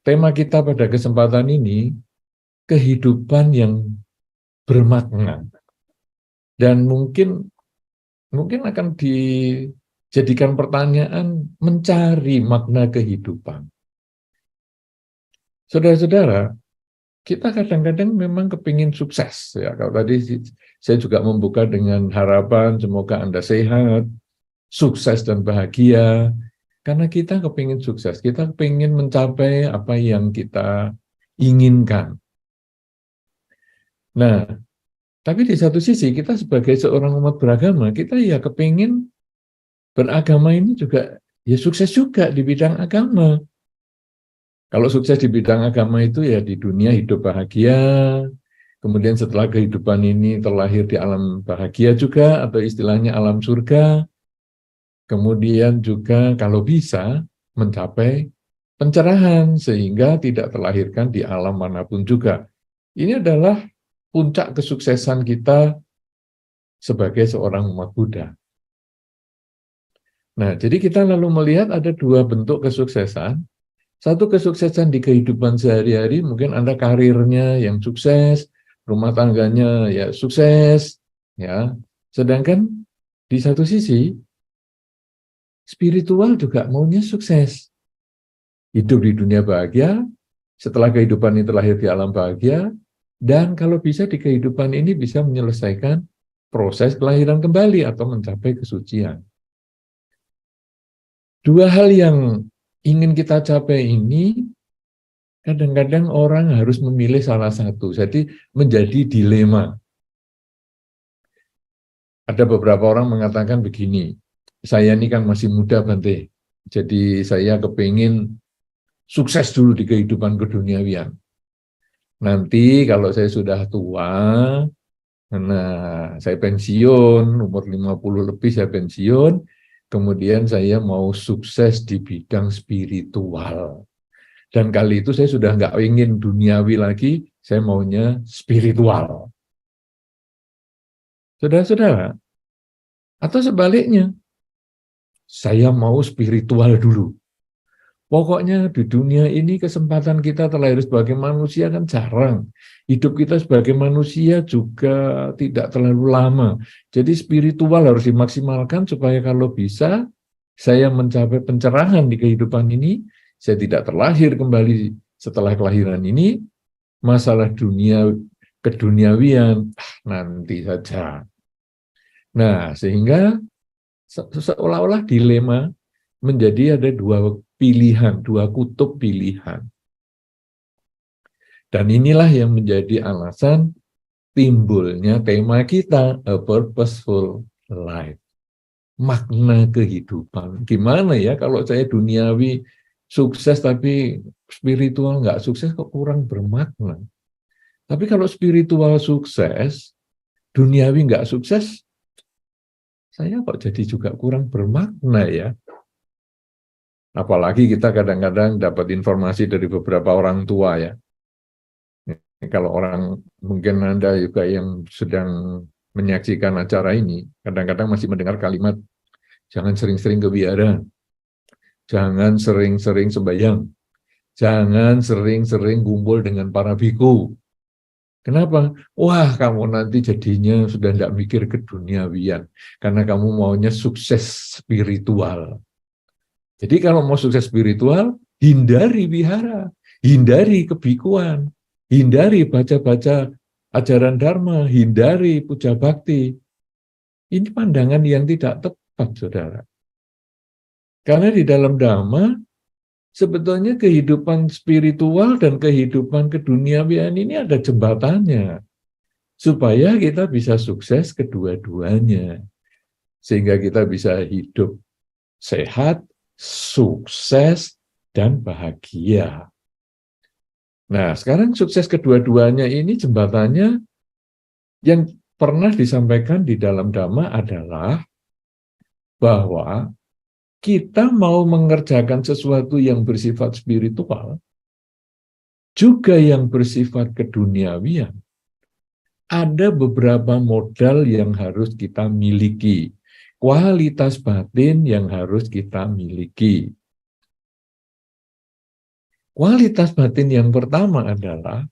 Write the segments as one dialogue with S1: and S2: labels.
S1: tema kita pada kesempatan ini, kehidupan yang bermakna. Dan mungkin akan dijadikan pertanyaan mencari makna kehidupan. Saudara-saudara, kita kadang-kadang memang kepingin sukses. Ya, kalau tadi saya juga membuka dengan harapan semoga Anda sehat, sukses dan bahagia. Karena kita kepingin sukses, kita kepingin mencapai apa yang kita inginkan. Nah, tapi di satu sisi kita sebagai seorang umat beragama, kita ya kepingin beragama ini juga ya sukses juga di bidang agama. Kalau sukses di bidang agama itu ya di dunia hidup bahagia, kemudian setelah kehidupan ini terlahir di alam bahagia juga, atau istilahnya alam surga, kemudian juga kalau bisa mencapai pencerahan sehingga tidak terlahirkan di alam manapun juga. Ini adalah puncak kesuksesan kita sebagai seorang umat Buddha. Nah, jadi kita lalu melihat ada dua bentuk kesuksesan. Satu kesuksesan di kehidupan sehari-hari, mungkin Anda karirnya yang sukses, rumah tangganya ya sukses, ya. Sedangkan di satu sisi, spiritual juga maunya sukses. Hidup di dunia bahagia, setelah kehidupan ini terlahir di alam bahagia, dan kalau bisa di kehidupan ini bisa menyelesaikan proses kelahiran kembali atau mencapai kesucian. Dua hal yang ingin kita capai ini, kadang-kadang orang harus memilih salah satu, jadi menjadi dilema. Ada beberapa orang mengatakan begini, saya ini kan masih muda Bante, jadi saya kepingin sukses dulu di kehidupan keduniawian. Nanti kalau saya sudah tua, nah saya pensiun, umur 50 lebih saya pensiun, kemudian saya mau sukses di bidang spiritual. Dan kali itu saya sudah nggak ingin duniawi lagi, saya maunya spiritual. Saudara-saudara, atau sebaliknya, saya mau spiritual dulu. Pokoknya di dunia ini kesempatan kita terlahir sebagai manusia kan jarang. Hidup kita sebagai manusia juga tidak terlalu lama. Jadi spiritual harus dimaksimalkan supaya kalau bisa saya mencapai pencerahan di kehidupan ini, saya tidak terlahir kembali setelah kelahiran ini, masalah dunia keduniawian nanti saja. Nah, sehingga seolah-olah dilema menjadi ada dua pilihan, dua kutub pilihan. Dan inilah yang menjadi alasan timbulnya tema kita, A Purposeful Life. Makna kehidupan. Gimana ya kalau saya duniawi sukses tapi spiritual nggak sukses kok kurang bermakna. Tapi kalau spiritual sukses, duniawi nggak sukses, saya kok jadi juga kurang bermakna ya. Apalagi kita kadang-kadang dapat informasi dari beberapa orang tua ya. Kalau orang, mungkin Anda juga yang sedang menyaksikan acara ini, kadang-kadang masih mendengar kalimat, jangan sering-sering ke wihara, jangan sering-sering sembahyang, jangan sering-sering kumpul dengan para biku. Kenapa? Wah, kamu nanti jadinya sudah tidak mikir keduniawian, karena kamu maunya sukses spiritual. Jadi kalau mau sukses spiritual, hindari wihara, hindari kebikuan, hindari baca-baca ajaran dharma, hindari puja bakti. Ini pandangan yang tidak tepat, saudara. Karena di dalam dhamma, sebetulnya kehidupan spiritual dan kehidupan keduniawian ini ada jembatannya. Supaya kita bisa sukses kedua-duanya. Sehingga kita bisa hidup sehat, sukses, dan bahagia. Nah, sekarang sukses kedua-duanya ini jembatannya yang pernah disampaikan di dalam Dhamma adalah bahwa kita mau mengerjakan sesuatu yang bersifat spiritual, juga yang bersifat keduniawian, ada beberapa modal yang harus kita miliki, kualitas batin yang harus kita miliki. Kualitas batin yang pertama adalah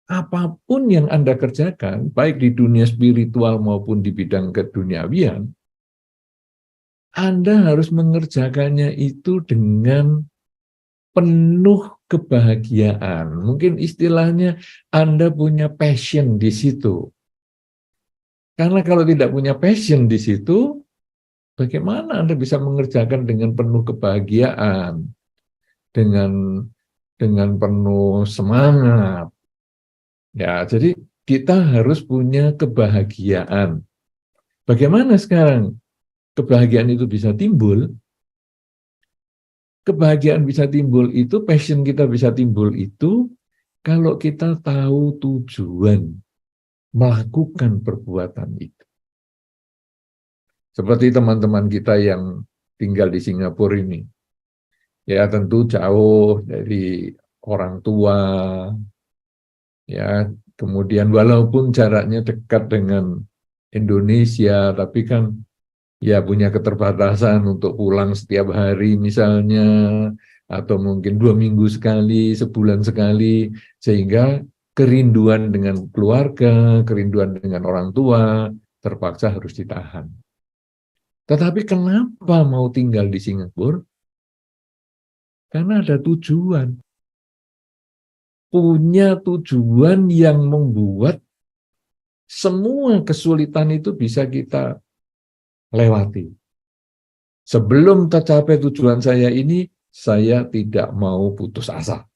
S1: apapun yang Anda kerjakan, baik di dunia spiritual maupun di bidang keduniawian, Anda harus mengerjakannya itu dengan penuh kebahagiaan. Mungkin istilahnya Anda punya passion di situ. Karena kalau tidak punya passion di situ, bagaimana Anda bisa mengerjakan dengan penuh kebahagiaan, dengan penuh semangat? Ya, jadi kita harus punya kebahagiaan. Bagaimana sekarang kebahagiaan itu bisa timbul? Kebahagiaan bisa timbul itu, passion kita bisa timbul itu, kalau kita tahu tujuan melakukan perbuatan itu. Seperti teman-teman kita yang tinggal di Singapura ini. Ya tentu jauh dari orang tua, ya kemudian walaupun jaraknya dekat dengan Indonesia, tapi kan ya punya keterbatasan untuk pulang setiap hari misalnya, atau mungkin 2 minggu sekali, sebulan sekali, sehingga kerinduan dengan keluarga, kerinduan dengan orang tua, terpaksa harus ditahan. Tetapi kenapa mau tinggal di Singapura? Karena ada tujuan. Punya tujuan yang membuat semua kesulitan itu bisa kita lewati. Sebelum tercapai tujuan saya ini, saya tidak mau putus asa.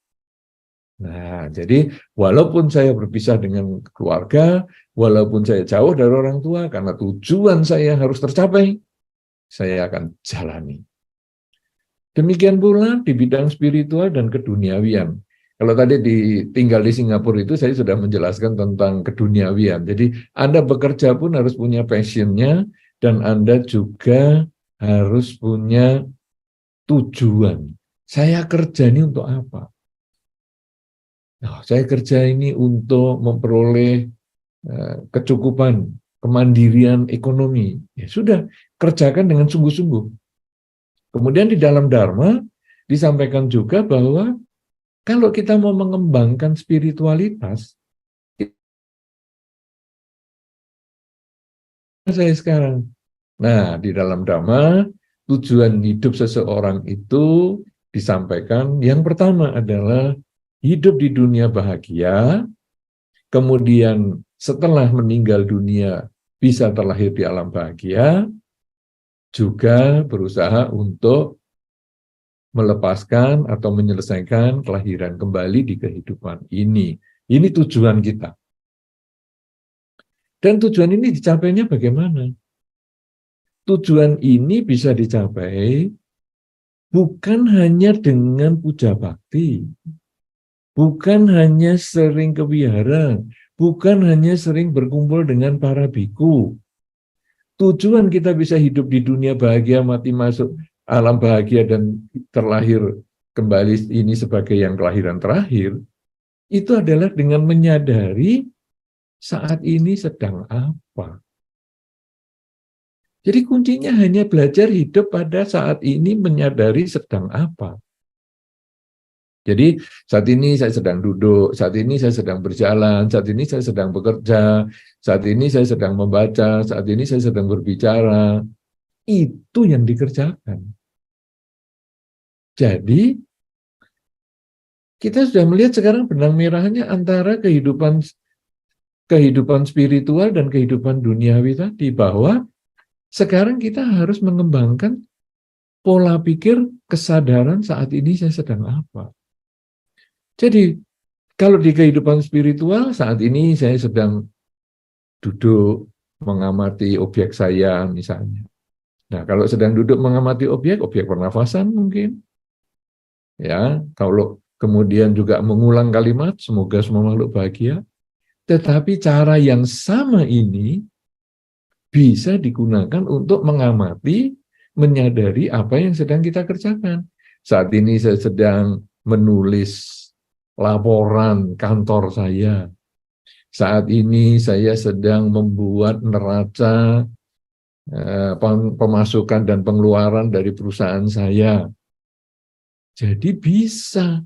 S1: Nah, jadi walaupun saya berpisah dengan keluarga, walaupun saya jauh dari orang tua, karena tujuan saya harus tercapai, saya akan jalani. Demikian pula di bidang spiritual dan keduniawian. Kalau tadi tinggal di Singapura itu saya sudah menjelaskan tentang keduniawian. Jadi Anda bekerja pun harus punya passion-nya, dan Anda juga harus punya tujuan. Saya kerja ini untuk apa? Nah, saya kerja ini untuk memperoleh kecukupan, kemandirian ekonomi. Ya sudah, kerjakan dengan sungguh-sungguh. Kemudian di dalam Dharma disampaikan juga bahwa kalau kita mau mengembangkan spiritualitas, saya sekarang. Nah, di dalam Dhamma, tujuan hidup seseorang itu disampaikan, yang pertama adalah hidup di dunia bahagia, kemudian setelah meninggal dunia bisa terlahir di alam bahagia, juga berusaha untuk melepaskan atau menyelesaikan kelahiran kembali di kehidupan ini. Ini tujuan kita. Dan tujuan ini dicapainya bagaimana? Tujuan ini bisa dicapai bukan hanya dengan puja bakti, bukan hanya sering ke wihara, bukan hanya sering berkumpul dengan para biku. Tujuan kita bisa hidup di dunia bahagia, mati masuk alam bahagia, dan terlahir kembali ini sebagai yang kelahiran terakhir, itu adalah dengan menyadari saat ini sedang apa. Jadi kuncinya hanya belajar hidup pada saat ini, menyadari sedang apa. Jadi saat ini saya sedang duduk, saat ini saya sedang berjalan, saat ini saya sedang bekerja, saat ini saya sedang membaca, saat ini saya sedang berbicara. Itu yang dikerjakan. Jadi kita sudah melihat sekarang benang merahnya antara kehidupan spiritual dan kehidupan duniawi tadi, bahwa sekarang kita harus mengembangkan pola pikir kesadaran saat ini saya sedang apa. Jadi kalau di kehidupan spiritual saat ini saya sedang duduk mengamati objek saya misalnya. Nah, kalau sedang duduk mengamati objek pernafasan mungkin. Ya, kalau kemudian juga mengulang kalimat semoga semua makhluk bahagia, tetapi cara yang sama ini bisa digunakan untuk mengamati, menyadari apa yang sedang kita kerjakan. Saat ini saya sedang menulis laporan kantor saya. Saat ini saya sedang membuat neraca pemasukan dan pengeluaran dari perusahaan saya. Jadi bisa.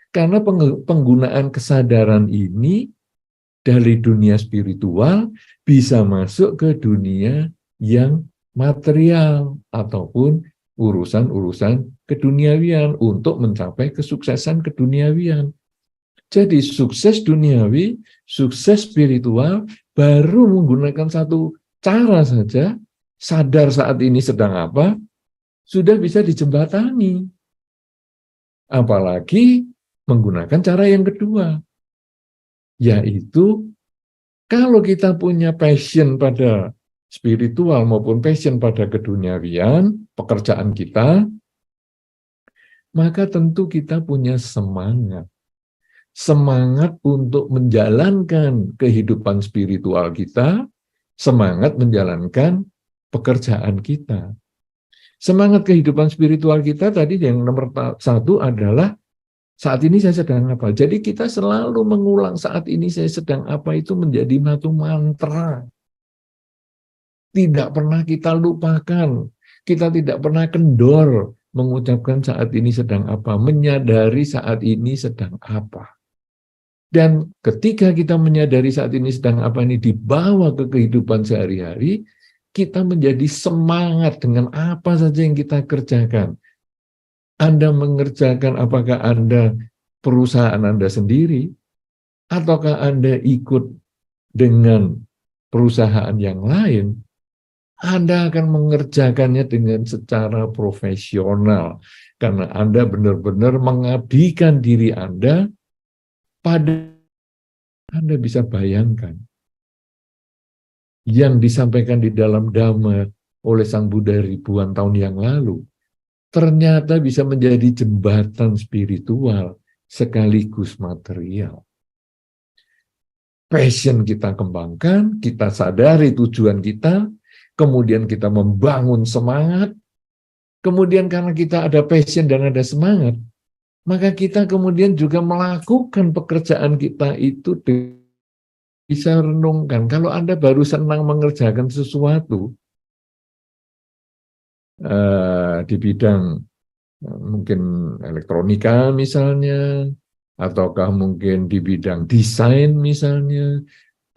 S1: Karena penggunaan kesadaran ini dari dunia spiritual bisa masuk ke dunia yang material ataupun urusan-urusan keduniawian untuk mencapai kesuksesan keduniawian. Jadi sukses duniawi, sukses spiritual baru menggunakan satu cara saja, sadar saat ini sedang apa, sudah bisa dijembatani. Apalagi menggunakan cara yang kedua, yaitu kalau kita punya passion pada spiritual maupun passion pada keduniawian, pekerjaan kita, maka tentu kita punya semangat. Semangat untuk menjalankan kehidupan spiritual kita, semangat menjalankan pekerjaan kita. Semangat kehidupan spiritual kita tadi yang nomor satu adalah saat ini saya sedang apa. Jadi kita selalu mengulang saat ini saya sedang apa itu menjadi satu mantra. Tidak pernah kita lupakan. Kita tidak pernah kendor mengucapkan saat ini sedang apa. Menyadari saat ini sedang apa. Dan ketika kita menyadari saat ini sedang apa ini dibawa ke kehidupan sehari-hari, kita menjadi semangat dengan apa saja yang kita kerjakan. Anda mengerjakan apakah Anda perusahaan Anda sendiri, ataukah Anda ikut dengan perusahaan yang lain, Anda akan mengerjakannya dengan secara profesional. Karena Anda benar-benar mengabdikan diri Anda pada Anda bisa bayangkan. Yang disampaikan di dalam Dhamma oleh Sang Buddha ribuan tahun yang lalu, ternyata bisa menjadi jembatan spiritual sekaligus material. Passion kita kembangkan, kita sadari tujuan kita, kemudian kita membangun semangat, kemudian karena kita ada passion dan ada semangat, maka kita kemudian juga melakukan pekerjaan kita itu bisa renungkan. Kalau Anda baru senang mengerjakan sesuatu, di bidang mungkin elektronika misalnya, ataukah mungkin di bidang desain misalnya,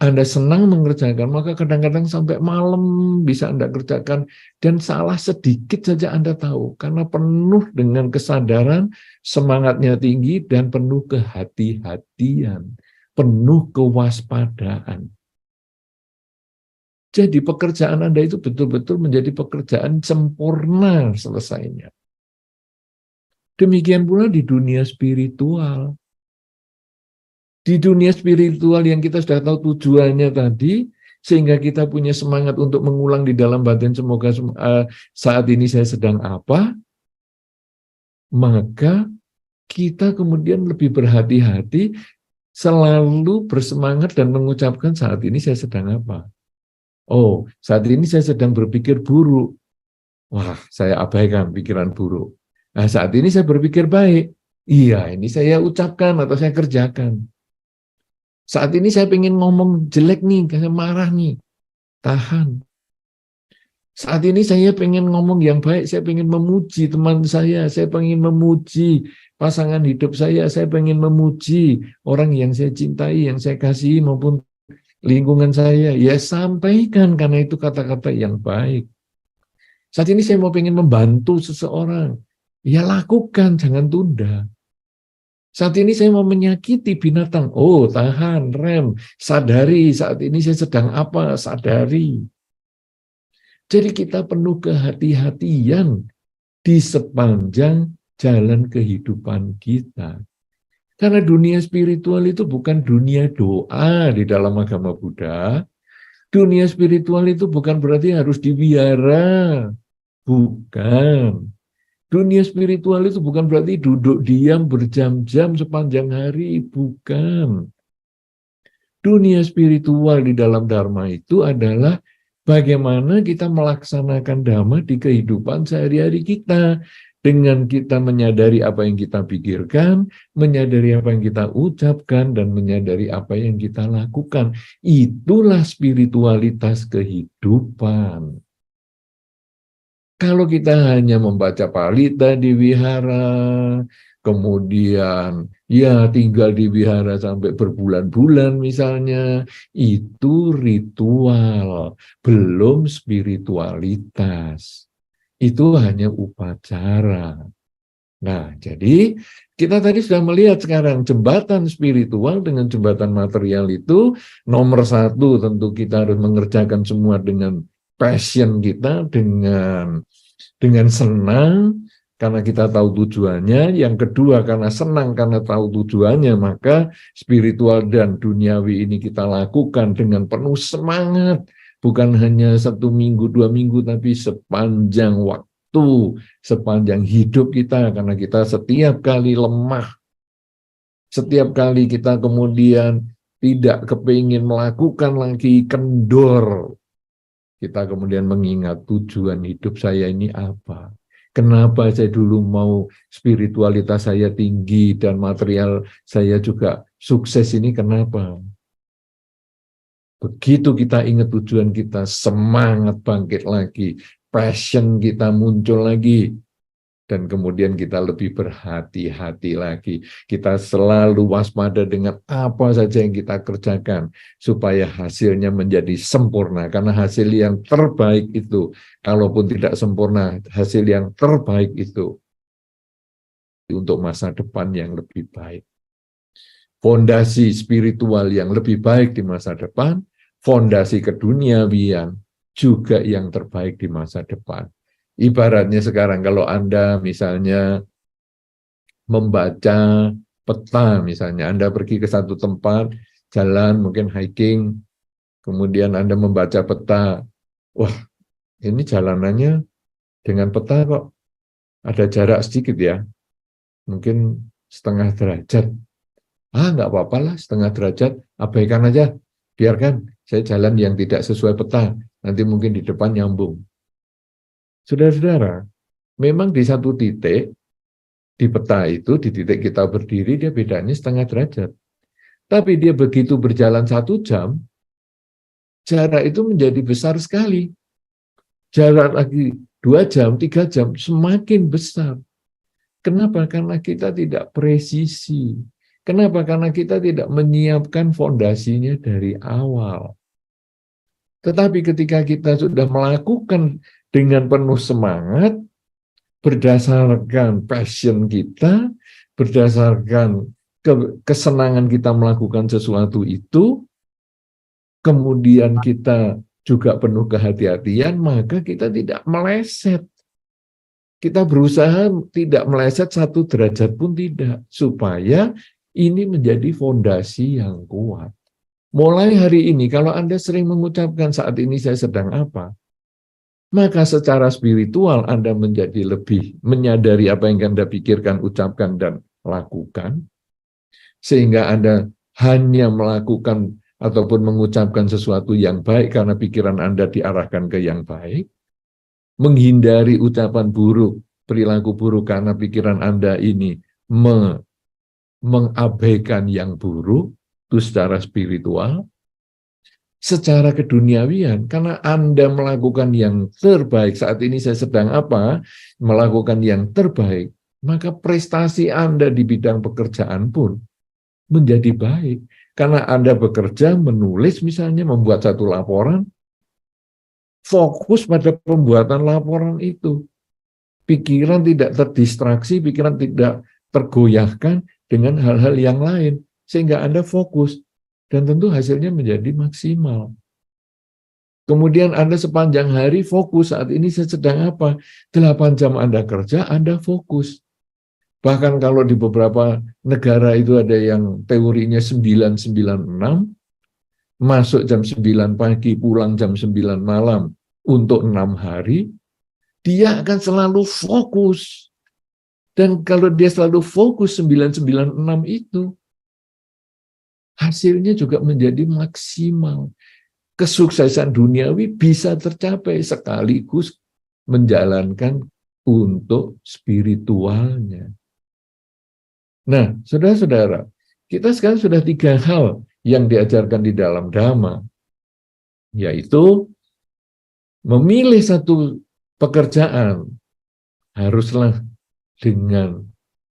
S1: Anda senang mengerjakan, maka kadang-kadang sampai malam bisa Anda kerjakan, dan salah sedikit saja Anda tahu, karena penuh dengan kesadaran, semangatnya tinggi, dan penuh kehati-hatian, penuh kewaspadaan. Jadi pekerjaan Anda itu betul-betul menjadi pekerjaan sempurna selesainya. Demikian pula di dunia spiritual. Di dunia spiritual yang kita sudah tahu tujuannya tadi, sehingga kita punya semangat untuk mengulang di dalam batin, semoga saat ini saya sedang apa, maka kita kemudian lebih berhati-hati, selalu bersemangat dan mengucapkan saat ini saya sedang apa. Oh, saat ini saya sedang berpikir buruk. Wah, saya abaikan pikiran buruk. Nah, saat ini saya berpikir baik. Iya, ini saya ucapkan atau saya kerjakan. Saat ini saya pengen ngomong jelek nih, saya marah nih. Tahan. Saat ini saya pengen ngomong yang baik, saya pengen memuji teman saya pengen memuji pasangan hidup saya pengen memuji orang yang saya cintai, yang saya kasihi maupun lingkungan saya, ya sampaikan karena itu kata-kata yang baik. Saat ini saya mau pengen membantu seseorang, ya lakukan, jangan tunda. Saat ini saya mau menyakiti binatang, oh tahan, rem, sadari saat ini saya sedang apa, sadari. Jadi kita penuh kehati-hatian di sepanjang jalan kehidupan kita. Karena dunia spiritual itu bukan dunia doa di dalam agama Buddha. Dunia spiritual itu bukan berarti harus diwihara. Bukan. Dunia spiritual itu bukan berarti duduk diam berjam-jam sepanjang hari. Bukan. Dunia spiritual di dalam Dharma itu adalah bagaimana kita melaksanakan Dhamma di kehidupan sehari-hari kita. Dengan kita menyadari apa yang kita pikirkan, menyadari apa yang kita ucapkan, dan menyadari apa yang kita lakukan. Itulah spiritualitas kehidupan. Kalau kita hanya membaca palita di wihara, kemudian ya tinggal di wihara sampai berbulan-bulan misalnya, itu ritual, belum spiritualitas. Itu hanya upacara. Nah, jadi kita tadi sudah melihat sekarang jembatan spiritual dengan jembatan material itu nomor satu, tentu kita harus mengerjakan semua dengan passion kita, dengan senang karena kita tahu tujuannya. Yang kedua, karena senang karena tahu tujuannya, maka spiritual dan duniawi ini kita lakukan dengan penuh semangat, bukan hanya 1 minggu, 2 minggu, tapi sepanjang waktu, sepanjang hidup kita, karena kita setiap kali lemah, setiap kali kita kemudian tidak kepingin melakukan lagi, kendor, kita kemudian mengingat tujuan hidup saya ini apa. Kenapa saya dulu mau spiritualitas saya tinggi dan material saya juga sukses ini, kenapa? Begitu kita ingat tujuan kita, semangat bangkit lagi, passion kita muncul lagi, dan kemudian kita lebih berhati-hati lagi. Kita selalu waspada dengan apa saja yang kita kerjakan, supaya hasilnya menjadi sempurna. Karena hasil yang terbaik itu, kalaupun tidak sempurna, hasil yang terbaik itu untuk masa depan yang lebih baik. Fondasi spiritual yang lebih baik di masa depan, fondasi keduniawian juga yang terbaik di masa depan. Ibaratnya sekarang kalau Anda misalnya membaca peta, misalnya Anda pergi ke satu tempat, jalan mungkin hiking, kemudian Anda membaca peta, wah ini jalanannya dengan peta kok ada jarak sedikit ya, mungkin setengah derajat. Nggak apa-apa lah, setengah derajat, abaikan aja, biarkan saya jalan yang tidak sesuai peta, nanti mungkin di depan nyambung. Saudara-saudara, memang di satu titik, di peta itu, di titik kita berdiri, dia bedanya setengah derajat. Tapi dia begitu berjalan 1 jam, jarak itu menjadi besar sekali. Jarak lagi 2 jam, 3 jam, semakin besar. Kenapa? Karena kita tidak presisi. Kenapa? Karena kita tidak menyiapkan fondasinya dari awal. Tetapi ketika kita sudah melakukan dengan penuh semangat, berdasarkan passion kita, berdasarkan kesenangan kita melakukan sesuatu itu, kemudian kita juga penuh kehati-hatian, maka kita tidak meleset. Kita berusaha tidak meleset 1 derajat pun tidak, supaya ini menjadi fondasi yang kuat. Mulai hari ini, kalau Anda sering mengucapkan saat ini saya sedang apa, maka secara spiritual Anda menjadi lebih menyadari apa yang Anda pikirkan, ucapkan, dan lakukan. Sehingga Anda hanya melakukan ataupun mengucapkan sesuatu yang baik karena pikiran Anda diarahkan ke yang baik. Menghindari ucapan buruk, perilaku buruk karena pikiran Anda ini mengabaikan yang buruk, itu secara spiritual. Secara keduniawian, karena Anda melakukan yang terbaik, saat ini saya sedang apa, melakukan yang terbaik, maka prestasi Anda di bidang pekerjaan pun menjadi baik. Karena Anda bekerja, menulis misalnya, membuat satu laporan, fokus pada pembuatan laporan itu. Pikiran tidak terdistraksi, pikiran tidak tergoyahkan dengan hal-hal yang lain, sehingga Anda fokus. Dan tentu hasilnya menjadi maksimal. Kemudian Anda sepanjang hari fokus, saat ini saya sedang apa? 8 jam Anda kerja, Anda fokus. Bahkan kalau di beberapa negara itu ada yang teorinya 996, masuk jam 9 pagi, pulang jam 9 malam untuk 6 hari, dia akan selalu fokus. Dan kalau dia selalu fokus 996 itu, hasilnya juga menjadi maksimal. Kesuksesan duniawi bisa tercapai sekaligus menjalankan untuk spiritualnya. Nah, saudara-saudara, kita sekarang sudah 3 hal yang diajarkan di dalam Dhamma, yaitu memilih satu pekerjaan haruslah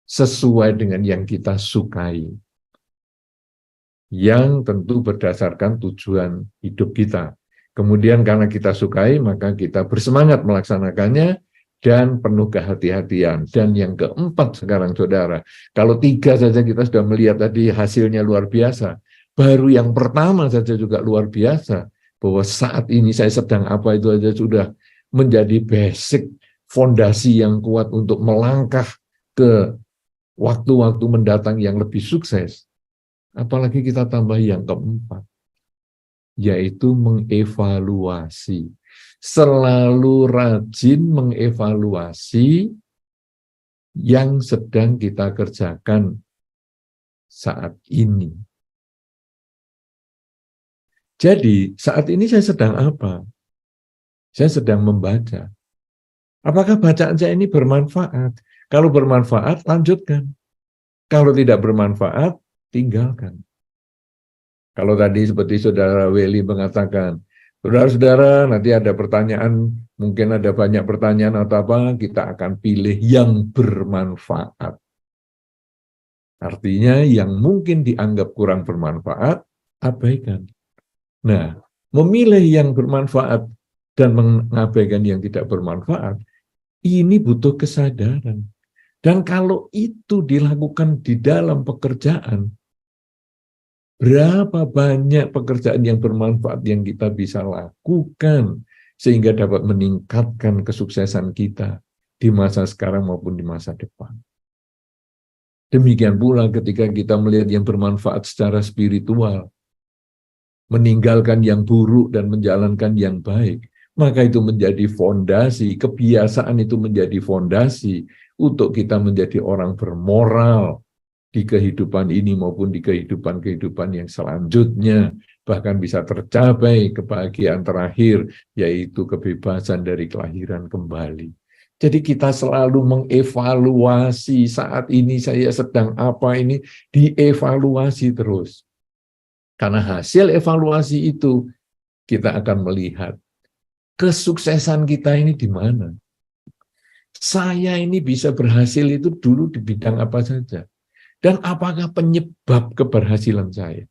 S1: sesuai dengan yang kita sukai, yang tentu berdasarkan tujuan hidup kita. Kemudian karena kita sukai, maka kita bersemangat melaksanakannya dan penuh kehati-hatian. Dan yang keempat sekarang, saudara, kalau 3 saja kita sudah melihat tadi hasilnya luar biasa, baru yang pertama saja juga luar biasa, bahwa saat ini saya sedang apa itu aja sudah menjadi basic, fondasi yang kuat untuk melangkah ke waktu-waktu mendatang yang lebih sukses. Apalagi kita tambah yang keempat, yaitu mengevaluasi. Selalu rajin mengevaluasi yang sedang kita kerjakan saat ini. Jadi, saat ini saya sedang apa? Saya sedang membaca. Apakah bacaan saya ini bermanfaat? Kalau bermanfaat, lanjutkan. Kalau tidak bermanfaat, tinggalkan. Kalau tadi seperti Saudara Welly mengatakan, saudara-saudara nanti ada pertanyaan, mungkin ada banyak pertanyaan atau apa, kita akan pilih yang bermanfaat. Artinya yang mungkin dianggap kurang bermanfaat, abaikan. Nah, memilih yang bermanfaat dan mengabaikan yang tidak bermanfaat, ini butuh kesadaran. Dan kalau itu dilakukan di dalam pekerjaan, berapa banyak pekerjaan yang bermanfaat yang kita bisa lakukan sehingga dapat meningkatkan kesuksesan kita di masa sekarang maupun di masa depan. Demikian pula ketika kita melihat yang bermanfaat secara spiritual, meninggalkan yang buruk dan menjalankan yang baik, maka itu menjadi fondasi, kebiasaan itu menjadi fondasi untuk kita menjadi orang bermoral di kehidupan ini maupun di kehidupan-kehidupan yang selanjutnya, bahkan bisa tercapai kebahagiaan terakhir, yaitu kebebasan dari kelahiran kembali. Jadi kita selalu mengevaluasi, saat ini saya sedang apa, ini dievaluasi terus. Karena hasil evaluasi itu, kita akan melihat kesuksesan kita ini di mana. Saya ini bisa berhasil itu dulu di bidang apa saja. Dan apakah penyebab keberhasilan saya?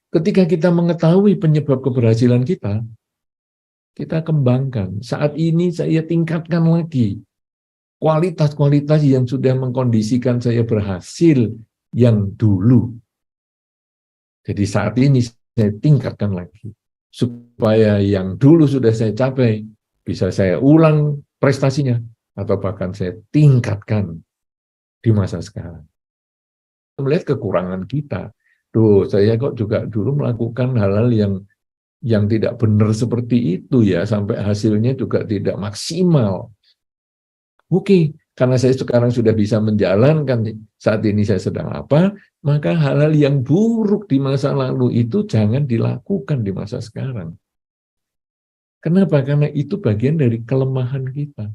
S1: Ketika kita mengetahui penyebab keberhasilan kita kembangkan. Saat ini saya tingkatkan lagi kualitas-kualitas yang sudah mengkondisikan saya berhasil yang dulu. Jadi saat ini saya tingkatkan lagi, supaya yang dulu sudah saya capai, bisa saya ulang prestasinya, atau bahkan saya tingkatkan di masa sekarang. Melihat kekurangan kita, saya kok juga dulu melakukan hal-hal yang tidak benar seperti itu ya, sampai hasilnya juga tidak maksimal. Oke, karena saya sekarang sudah bisa menjalankan saat ini saya sedang apa, maka hal-hal yang buruk di masa lalu itu jangan dilakukan di masa sekarang. Kenapa? Karena itu bagian dari kelemahan kita.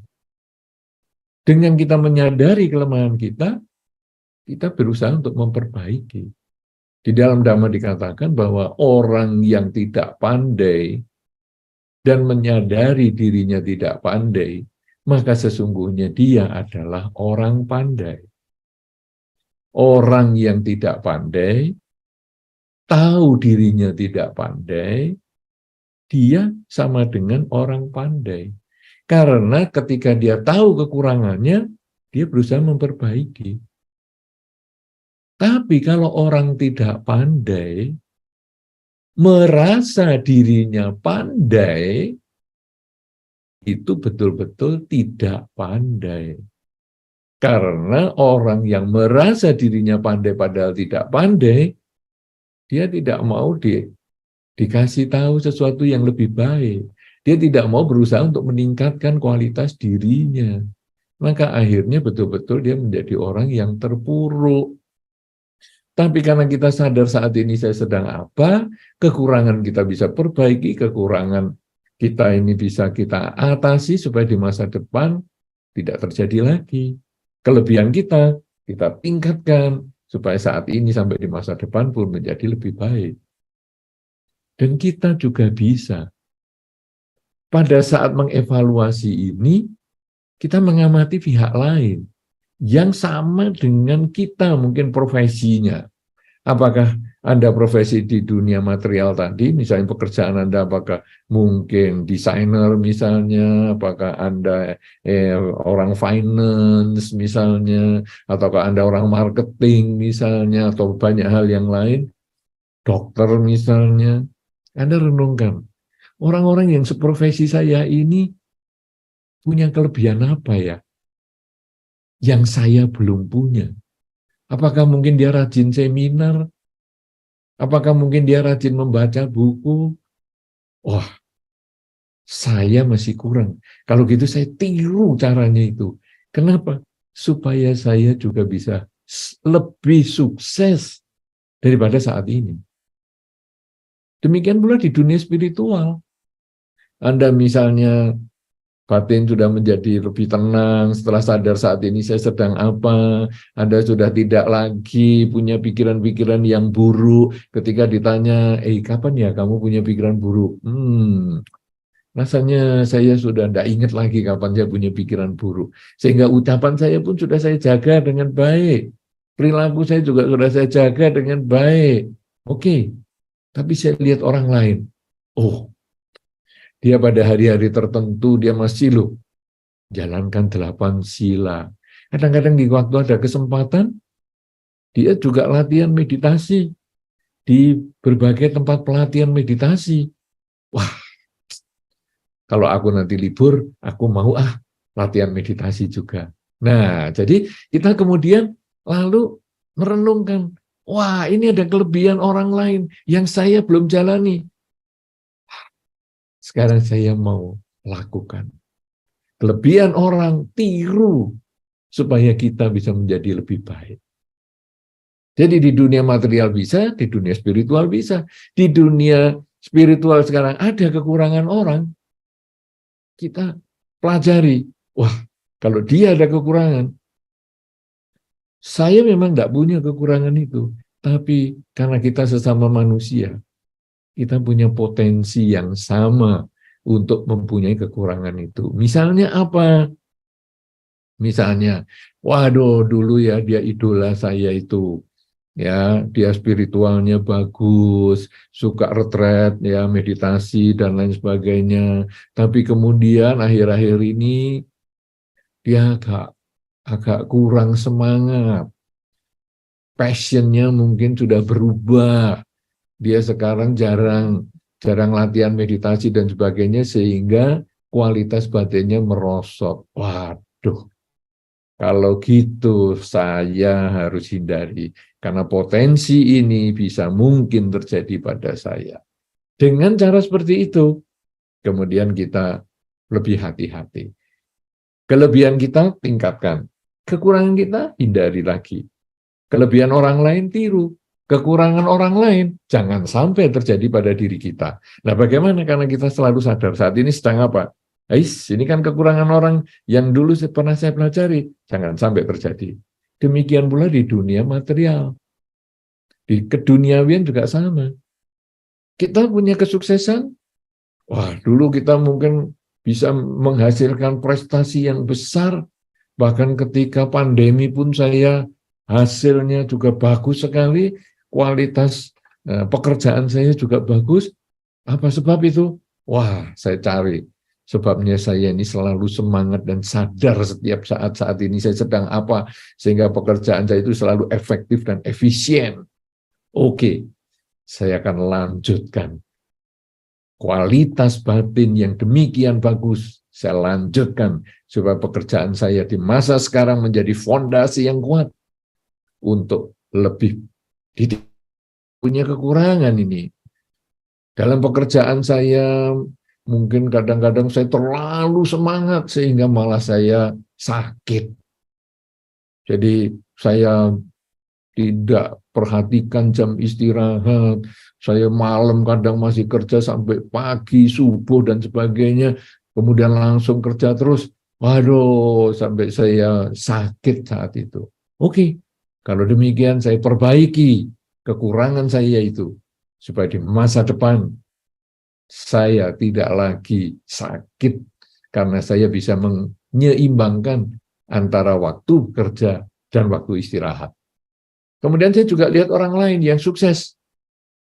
S1: Dengan kita menyadari kelemahan kita berusaha untuk memperbaiki. Di dalam Dhamma dikatakan bahwa orang yang tidak pandai dan menyadari dirinya tidak pandai, maka sesungguhnya dia adalah orang pandai. Orang yang tidak pandai, tahu dirinya tidak pandai, dia sama dengan orang pandai. Karena ketika dia tahu kekurangannya, dia berusaha memperbaiki. Tapi kalau orang tidak pandai, merasa dirinya pandai, itu betul-betul tidak pandai. Karena orang yang merasa dirinya pandai padahal tidak pandai, dia tidak mau dikasih tahu sesuatu yang lebih baik. Dia tidak mau berusaha untuk meningkatkan kualitas dirinya. Maka akhirnya betul-betul dia menjadi orang yang terpuruk. Tapi karena kita sadar saat ini saya sedang apa, kekurangan kita bisa perbaiki, kekurangan kita ini bisa kita atasi supaya di masa depan tidak terjadi lagi. Kelebihan kita tingkatkan supaya saat ini sampai di masa depan pun menjadi lebih baik. Dan kita juga bisa pada saat mengevaluasi ini, kita mengamati pihak lain yang sama dengan kita, mungkin profesinya. Apakah Anda profesi di dunia material tadi, misalnya pekerjaan Anda, apakah mungkin desainer misalnya, apakah Anda orang finance misalnya, ataukah Anda orang marketing misalnya, atau banyak hal yang lain, dokter misalnya. Anda renungkan, orang-orang yang seprofesi saya ini punya kelebihan apa ya, yang saya belum punya? Apakah mungkin dia rajin seminar? Apakah mungkin dia rajin membaca buku? Wah, saya masih kurang. Kalau gitu saya tiru caranya itu. Kenapa? Supaya saya juga bisa lebih sukses daripada saat ini. Demikian pula di dunia spiritual. Anda misalnya batin sudah menjadi lebih tenang setelah sadar saat ini saya sedang apa. Anda sudah tidak lagi punya pikiran-pikiran yang buruk. Ketika ditanya, kapan ya kamu punya pikiran buruk? Rasanya saya sudah tidak ingat lagi kapan saya punya pikiran buruk. Sehingga ucapan saya pun sudah saya jaga dengan baik. Perilaku saya juga sudah saya jaga dengan baik. Oke, tapi saya lihat orang lain. Oh, dia pada hari-hari tertentu dia masih loh jalankan 8 sila. Kadang-kadang di waktu ada kesempatan, dia juga latihan meditasi di berbagai tempat pelatihan meditasi. Wah, kalau aku nanti libur, aku mau latihan meditasi juga. Nah, jadi kita kemudian lalu merenungkan, wah ini ada kelebihan orang lain yang saya belum jalani. Sekarang saya mau lakukan. Kelebihan orang, tiru, supaya kita bisa menjadi lebih baik. Jadi di dunia material bisa, di dunia spiritual bisa. Di dunia spiritual sekarang ada kekurangan orang, kita pelajari. Wah, kalau dia ada kekurangan, saya memang tidak punya kekurangan itu. Tapi karena kita sesama manusia, kita punya potensi yang sama untuk mempunyai kekurangan itu. Misalnya apa? Misalnya, waduh dulu ya dia idola saya itu. Ya, dia spiritualnya bagus, suka retret, ya meditasi dan lain sebagainya. Tapi kemudian akhir-akhir ini dia agak kurang semangat. Passionnya mungkin sudah berubah. Dia sekarang jarang latihan meditasi dan sebagainya sehingga kualitas batinnya merosot. Waduh, kalau gitu saya harus hindari. Karena potensi ini bisa mungkin terjadi pada saya. Dengan cara seperti itu, kemudian kita lebih hati-hati. Kelebihan kita tingkatkan. Kekurangan kita hindari lagi. Kelebihan orang lain tiru. Kekurangan orang lain jangan sampai terjadi pada diri kita. Nah bagaimana karena kita selalu sadar saat ini sedang apa? Ini kan kekurangan orang yang dulu pernah saya pelajari. Jangan sampai terjadi. Demikian pula di dunia material. Di keduniawian juga sama. Kita punya kesuksesan, wah dulu kita mungkin bisa menghasilkan prestasi yang besar, bahkan ketika pandemi pun saya hasilnya juga bagus sekali, kualitas pekerjaan saya juga bagus. Apa sebab itu? Wah, saya cari. Sebabnya saya ini selalu semangat dan sadar setiap saat ini saya sedang apa, sehingga pekerjaan saya itu selalu efektif dan efisien. Oke, saya akan lanjutkan. Kualitas batin yang demikian bagus, saya lanjutkan supaya pekerjaan saya di masa sekarang menjadi fondasi yang kuat untuk lebih punya kekurangan ini. Dalam pekerjaan saya, mungkin kadang-kadang saya terlalu semangat sehingga malah saya sakit. Jadi saya tidak perhatikan jam istirahat, saya malam kadang masih kerja sampai pagi, subuh dan sebagainya, kemudian langsung kerja terus, waduh sampai saya sakit saat itu. Oke, kalau demikian saya perbaiki kekurangan saya itu, supaya di masa depan saya tidak lagi sakit karena saya bisa menyeimbangkan antara waktu kerja dan waktu istirahat. Kemudian saya juga lihat orang lain yang sukses.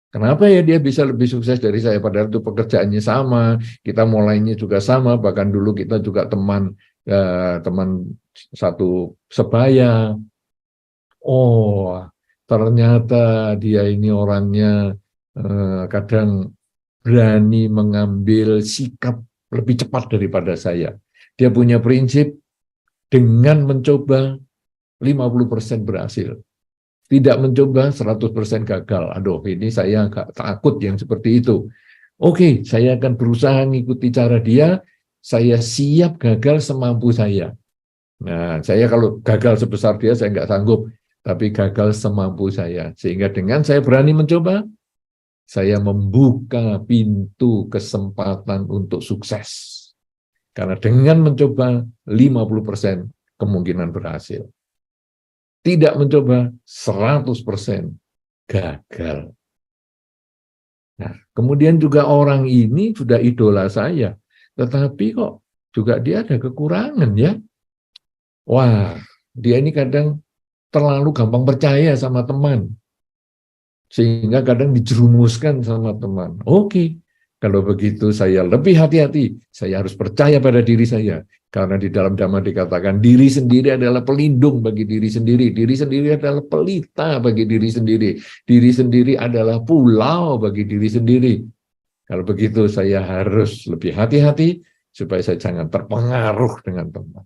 S1: Kenapa ya dia bisa lebih sukses dari saya, padahal itu pekerjaannya sama, kita mulainya juga sama, bahkan dulu kita juga teman satu sebaya. Oh, ternyata dia ini orangnya kadang berani mengambil sikap lebih cepat daripada saya. Dia punya prinsip, dengan mencoba 50% berhasil. Tidak mencoba 100% gagal. Aduh, ini saya agak takut yang seperti itu. Oke, saya akan berusaha mengikuti cara dia, saya siap gagal semampu saya. Nah, saya kalau gagal sebesar dia, saya nggak sanggup. Tapi gagal semampu saya. Sehingga dengan saya berani mencoba, saya membuka pintu kesempatan untuk sukses. Karena dengan mencoba 50% kemungkinan berhasil. Tidak mencoba 100% gagal. Nah, kemudian juga orang ini sudah idola saya, tetapi kok juga dia ada kekurangan ya. Wah, dia ini kadang terlalu gampang percaya sama teman, sehingga kadang dijerumuskan sama teman. Oke, kalau begitu saya lebih hati-hati, saya harus percaya pada diri saya. Karena di dalam Dhamma dikatakan, diri sendiri adalah pelindung bagi diri sendiri adalah pelita bagi diri sendiri adalah pulau bagi diri sendiri. Kalau begitu saya harus lebih hati-hati, supaya saya jangan terpengaruh dengan teman.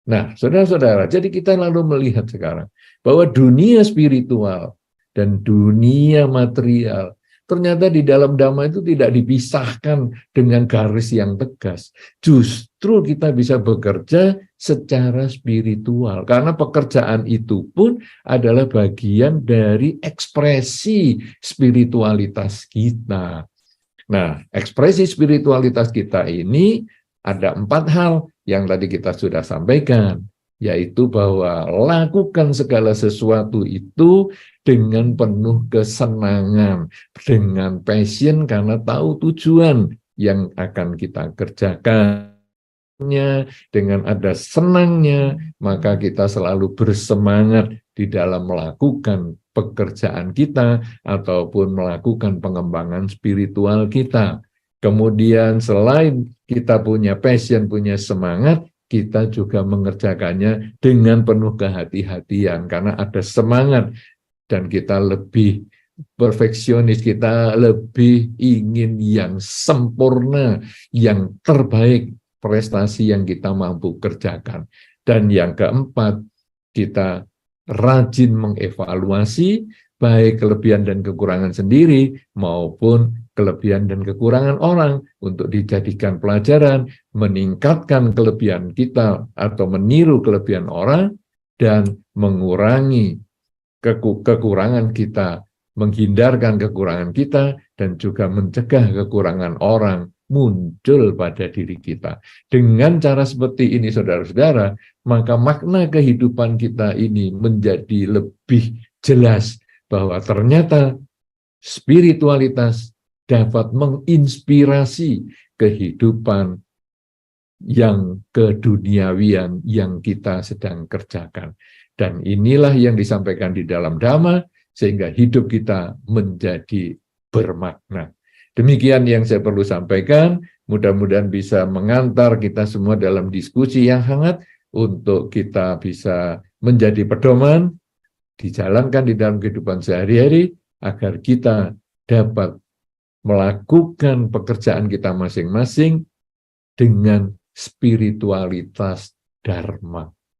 S1: Nah, saudara-saudara, jadi kita lalu melihat sekarang, bahwa dunia spiritual dan dunia material, ternyata di dalam Dhamma itu tidak dipisahkan dengan garis yang tegas. Justru kita bisa bekerja secara spiritual. Karena pekerjaan itu pun adalah bagian dari ekspresi spiritualitas kita. Nah, ekspresi spiritualitas kita ini ada 4 hal yang tadi kita sudah sampaikan, yaitu bahwa lakukan segala sesuatu itu dengan penuh kesenangan, dengan passion karena tahu tujuan yang akan kita kerjakan. Dengan ada senangnya, maka kita selalu bersemangat di dalam melakukan pekerjaan kita ataupun melakukan pengembangan spiritual kita. Kemudian selain kita punya passion, punya semangat, kita juga mengerjakannya dengan penuh kehati-hatian karena ada semangat dan kita lebih perfeksionis, kita lebih ingin yang sempurna, yang terbaik prestasi yang kita mampu kerjakan. Dan yang keempat, kita rajin mengevaluasi baik kelebihan dan kekurangan sendiri maupun kelebihan dan kekurangan orang untuk dijadikan pelajaran, meningkatkan kelebihan kita atau meniru kelebihan orang dan mengurangi kekurangan kita, menghindarkan kekurangan kita dan juga mencegah kekurangan orang muncul pada diri kita. Dengan cara seperti ini, saudara-saudara, maka makna kehidupan kita ini menjadi lebih jelas bahwa ternyata spiritualitas dapat menginspirasi kehidupan yang keduniawian yang kita sedang kerjakan. Dan inilah yang disampaikan di dalam Dhamma, sehingga hidup kita menjadi bermakna. Demikian yang saya perlu sampaikan, mudah-mudahan bisa mengantar kita semua dalam diskusi yang hangat untuk kita bisa menjadi pedoman, dijalankan di dalam kehidupan sehari-hari, agar kita dapat melakukan pekerjaan kita masing-masing dengan spiritualitas Dharma.